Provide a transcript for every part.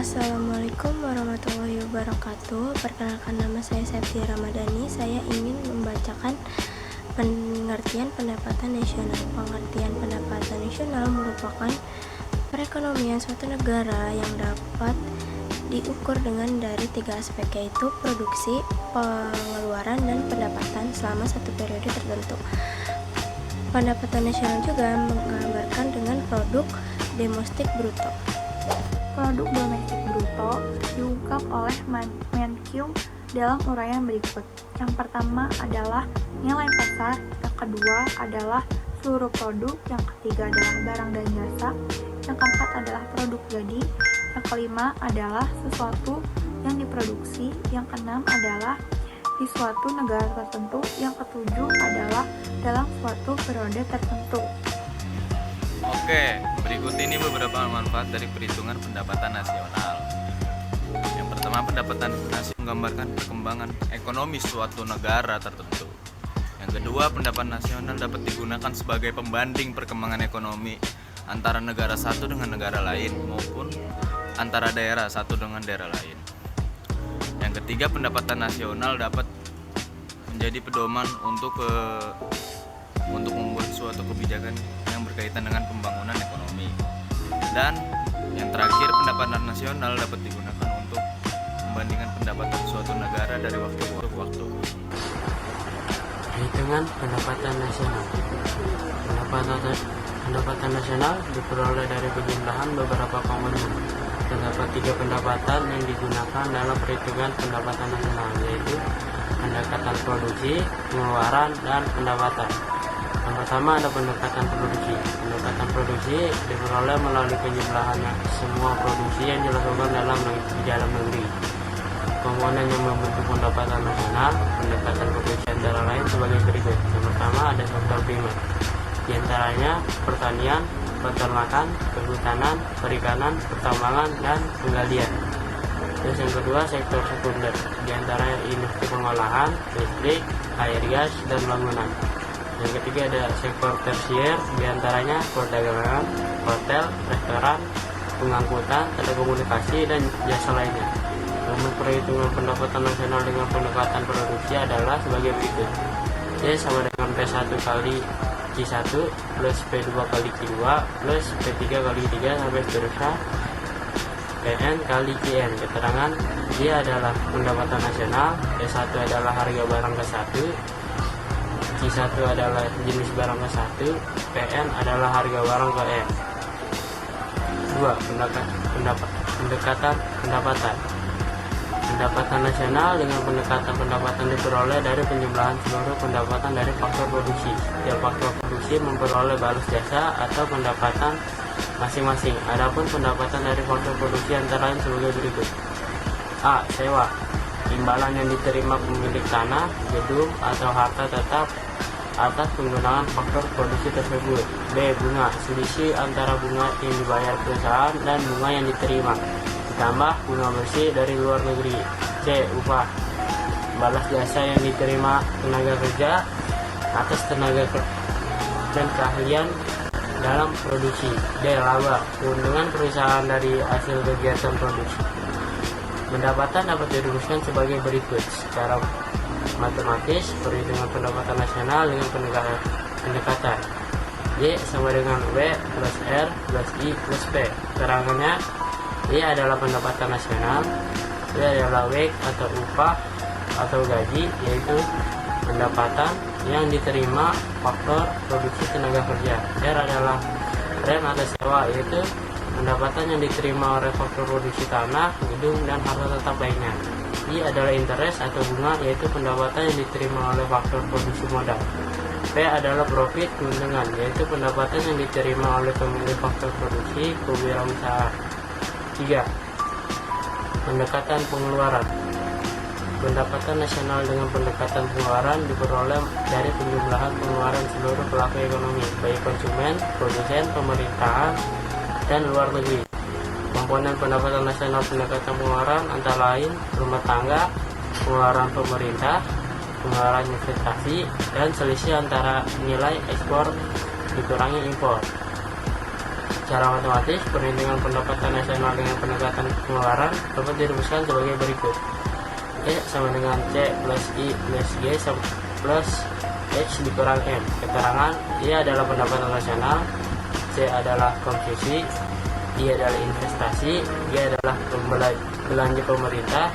Assalamualaikum warahmatullahi wabarakatuh. Perkenalkan, nama saya Septi Ramadhani. Saya ingin membacakan pengertian pendapatan nasional. Pengertian pendapatan nasional merupakan perekonomian suatu negara yang dapat diukur dengan dari 3 aspek, yaitu produksi, pengeluaran, dan pendapatan selama satu periode tertentu. Pendapatan nasional juga menggambarkan dengan produk domestik bruto. Produk domestik bruto diungkap oleh Menkyu dalam uraian berikut. Yang pertama adalah nilai pasar, yang kedua adalah seluruh produk, yang ketiga adalah barang dan jasa, yang keempat adalah produk jadi, yang kelima adalah sesuatu yang diproduksi, yang keenam adalah di suatu negara tertentu, yang ketujuh adalah dalam suatu periode tertentu. Oke, berikut ini beberapa manfaat dari perhitungan pendapatan nasional. Yang pertama, pendapatan nasional menggambarkan perkembangan ekonomi suatu negara tertentu. Yang kedua, pendapatan nasional dapat digunakan sebagai pembanding perkembangan ekonomi antara negara satu dengan negara lain maupun antara daerah satu dengan daerah lain. Yang ketiga, pendapatan nasional dapat menjadi pedoman untuk membuat suatu kebijakan yang berkaitan dengan pembangunan ekonomi. Dan yang terakhir, pendapatan nasional dapat digunakan untuk membandingkan pendapatan suatu negara dari waktu ke waktu. Perhitungan pendapatan nasional. Pendapatan nasional diperoleh dari penjumlahan beberapa komponen. Terdapat 3 pendapatan yang digunakan dalam perhitungan pendapatan nasional, yaitu pendekatan produksi, pengeluaran, dan pendapatan. Yang pertama ada pendekatan produksi. Pendekatan produksi diperoleh melalui penjumlahan semua produksi yang dilakukan di dalam negeri. Komponen yang membentuk pendapatan nasional, pendekatan produksi antara lain sebagai berikut. Yang pertama ada sektor primer, di antaranya pertanian, peternakan, kehutanan, perikanan, pertambangan, dan penggalian. Terus yang kedua sektor sekunder, di antaranya industri pengolahan, listrik, air gas, dan bangunan. Yang ketiga ada sektor tersier, diantaranya perdagangan, hotel, restoran, pengangkutan, telekomunikasi, dan jasa lainnya. Rumus perhitungan pendapatan nasional dengan pendekatan produksi adalah sebagai berikut. Y sama dengan P1 kali Q1 plus P2 kali Q2 plus P3 kali 3 sampai seterusnya PN kali QN. Keterangan Y adalah pendapatan nasional, P1 adalah harga barang ke-1, Q1 adalah jenis barang ke-1, PN adalah harga barang ke N. 2. Pendekatan pendapatan. Pendapatan nasional dengan pendekatan pendapatan diperoleh dari penjumlahan seluruh pendapatan dari faktor produksi. Setiap faktor produksi memperoleh balas jasa atau pendapatan masing-masing. Adapun pendapatan dari faktor produksi antara lain sebagai berikut. A. Sewa, imbalan yang diterima pemilik tanah, gedung, atau harta tetap atas penggunaan faktor produksi tersebut. B. Bunga, selisih antara bunga yang dibayar perusahaan dan bunga yang diterima, ditambah bunga bersih dari luar negeri. C. Upah, balas jasa yang diterima tenaga kerja atas tenaga dan keahlian dalam produksi. D. Laba, keuntungan perusahaan dari hasil kegiatan produksi. Pendapatan dapat dirumuskan sebagai berikut. Secara matematis, perhitungan pendapatan nasional dengan pendekatan Y sama dengan W plus R plus I plus P. Keterangannya, Y adalah pendapatan nasional, W adalah wage atau upah atau gaji, yaitu pendapatan yang diterima faktor produksi tenaga kerja. R adalah rent atau sewa, yaitu pendapatan yang diterima oleh faktor produksi tanah, gedung, dan harta tetap lainnya. I adalah interest atau bunga, yaitu pendapatan yang diterima oleh faktor produksi modal. P adalah profit, keuntungan, yaitu pendapatan yang diterima oleh pemilik faktor produksi, kewirausahaan. 3. Pendekatan pengeluaran. Pendapatan nasional dengan pendekatan pengeluaran diperoleh dari penjumlahan pengeluaran seluruh pelaku ekonomi, baik konsumen, produsen, pemerintahan, dan luar negeri. Komponen pendapatan nasional pendekatan pengeluaran antara lain rumah tangga, pengeluaran pemerintah, pengeluaran investasi, dan selisih antara nilai ekspor dikurangi impor. C. Secara matematis, perhitungan pendapatan nasional dengan pendekatan pengeluaran dapat dirumuskan sebagai berikut. E sama dengan C plus I plus G plus X dikurang M. Keterangan, I adalah pendapatan nasional, C adalah konsumsi, I adalah investasi, G adalah belanja pemerintah,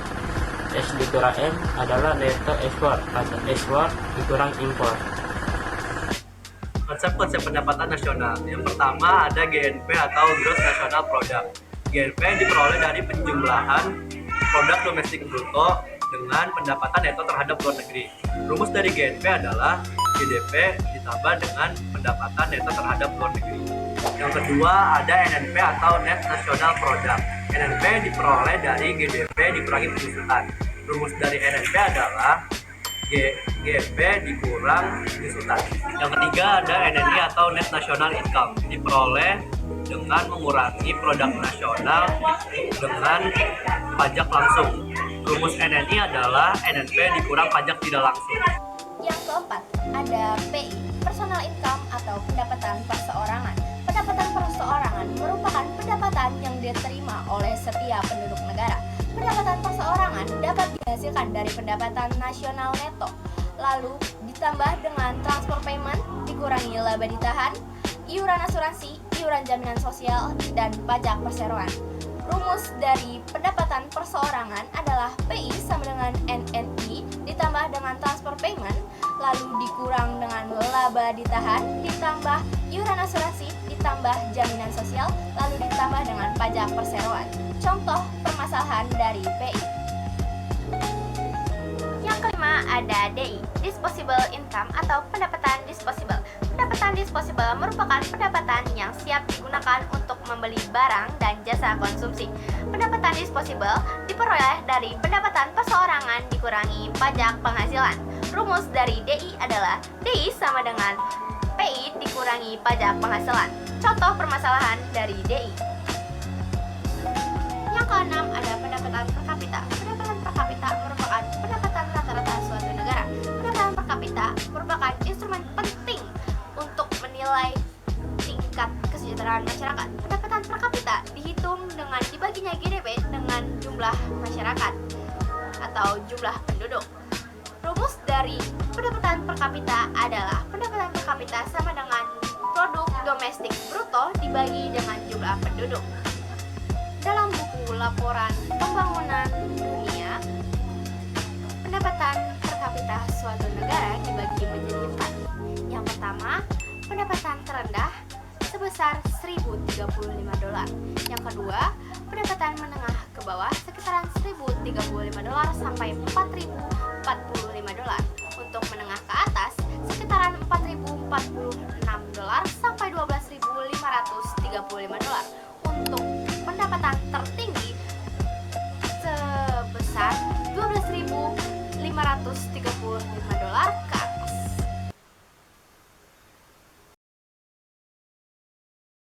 X dikurang M adalah neto ekspor atau ekspor dikurang impor. Konsep-konsep pendapatan nasional. Yang pertama ada GNP atau Gross National Product. GNP diperoleh dari penjumlahan produk domestik bruto dengan pendapatan neto terhadap luar negeri. Rumus dari GNP adalah GDP ditambah dengan pendapatan neto terhadap luar negeri. Yang kedua ada NNP atau Net National Product. NNP diperoleh dari GDP dikurangi penyusutan. Rumus dari NNP adalah GNP dikurang penyusutan. Yang ketiga ada NNI atau Net National Income, diperoleh dengan mengurangi produk nasional dengan pajak langsung. Rumus NNI adalah NNP dikurang pajak tidak langsung. Yang keempat, ada PI, Personal Income atau pendapatan perseorangan. Pendapatan perseorangan merupakan pendapatan yang diterima oleh setiap penduduk negara. Pendapatan perseorangan dapat dihasilkan dari pendapatan nasional neto, lalu ditambah dengan transfer payment, dikurangi laba ditahan, iuran asuransi, iuran jaminan sosial, dan pajak perseroan. Rumus dari pendapatan perseorangan adalah PI sama dengan NNI ditambah dengan transfer payment, lalu dikurang dengan laba ditahan, ditambah iuran asuransi, ditambah jaminan sosial, lalu ditambah dengan pajak perseroan. Contoh permasalahan dari PI. Yang kelima ada DI, Disposable Income atau pendapatan disposable. Pendapatan disposable merupakan pendapatan yang siap digunakan untuk membeli barang dan jasa konsumsi. Pendapatan disposable diperoleh dari pendapatan perseorangan dikurangi pajak penghasilan. Rumus dari DI adalah DI sama dengan PI dikurangi pajak penghasilan. Contoh permasalahan dari DI. Yang keenam ada pendapatan per kapita. Pendapatan per kapita merupakan pendapatan rata-rata suatu negara. Pendapatan per kapita merupakan instrumen penting untuk menilai tingkat kesejahteraan masyarakat. Pendapatan per kapita dihitung dengan dibaginya GDP dengan jumlah masyarakat atau jumlah penduduk. Rumus dari pendapatan per kapita adalah pendapatan per kapita sama dengan produk domestik bruto dibagi dengan jumlah penduduk. Dalam buku Laporan Pembangunan Dunia, pendapatan per kapita suatu negara dibagi menjadi 4. Yang pertama, pendapatan terendah sebesar $1.035. Yang kedua, pendapatan menengah ke bawah sekitaran $1.035 sampai $4.045.